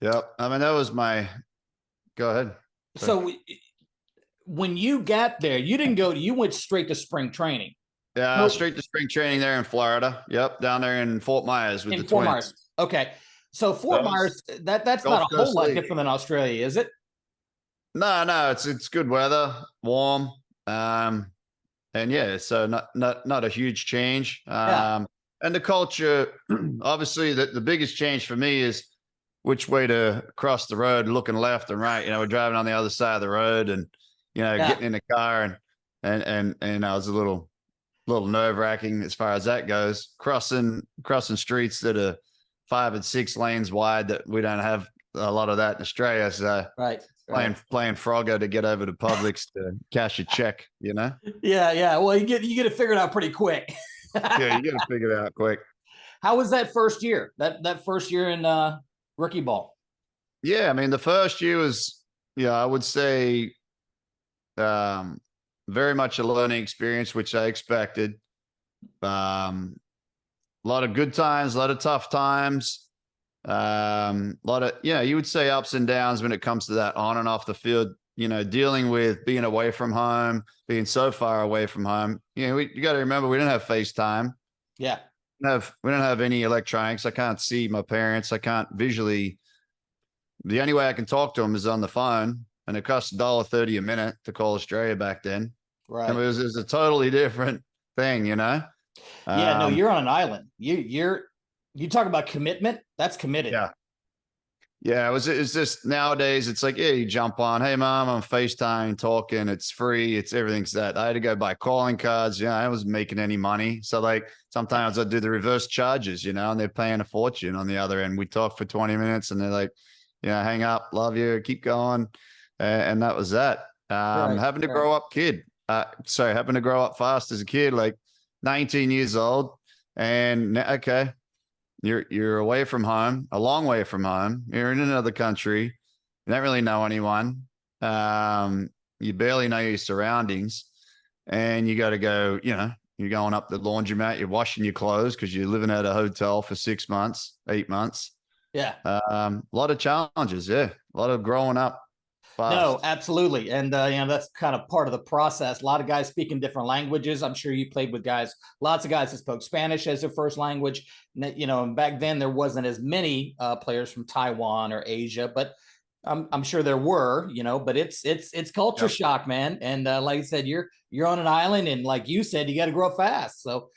Yep. I mean, that was go ahead. Sorry. So when you got there, you went straight to spring training. Yeah, No, straight to spring training there in Florida. Yep, down there in Fort Myers with in the Fort Myers. Twins. Okay. So That Fort was Myers, that's not Gulf a whole Coast lot League. different than Australia, is it? No, it's good weather, warm, and yeah, so not a huge change. Yeah. And the culture, obviously, the biggest change for me is which way to cross the road, looking left and right. We're driving on the other side of the road, and Yeah. getting in the car, and I was a little nerve wracking as far as that goes. Crossing streets that are 5 and 6 lanes wide that we don't have a lot of that in Australia. So Right. playing Frogger to get over to Publix to cash a check. Yeah. Yeah. Well, you get it figured out pretty quick. Yeah, you got to figure it out quick. How was that first year? That first year in rookie ball? Yeah, I mean the first year was, I would say, um, very much a learning experience, which I expected. A lot of good times, a lot of tough times, a lot of, you would say ups and downs when it comes to that on and off the field. Dealing with being away from home, being so far away from home. You got to remember we didn't have FaceTime. Yeah. We don't have any electronics. I can't see my parents. I can't visually. The only way I can talk to them is on the phone, and it costs $1.30 a minute to call Australia back then. Right. And it was a totally different thing. Yeah. No, you're on an island. You talk about commitment. That's committed. Yeah. Yeah, it's just nowadays it's like, yeah, you jump on, hey mom, I'm FaceTime talking, it's free, it's everything's that. I had to go buy calling cards, I wasn't making any money. So like sometimes I do the reverse charges, and they're paying a fortune on the other end. We talk for 20 minutes and they're like, hang up, love you, keep going. And that was that. Having to grow up having to grow up fast as a kid, like 19 years old. And okay, you're away from home, a long way from home. You're in another country. You don't really know anyone. You barely know your surroundings, and you got to go. You're going up the laundromat. You're washing your clothes because you're living at a hotel for 6 months, 8 months. Yeah. A lot of challenges. Yeah, a lot of growing up fast. No, absolutely. And, that's kind of part of the process. A lot of guys speaking different languages. I'm sure you played with lots of guys that spoke Spanish as their first language. And back then there wasn't as many players from Taiwan or Asia, but I'm sure there were, but it's culture shock, man. And like I said, you're on an island, and like you said, you got to grow up fast. So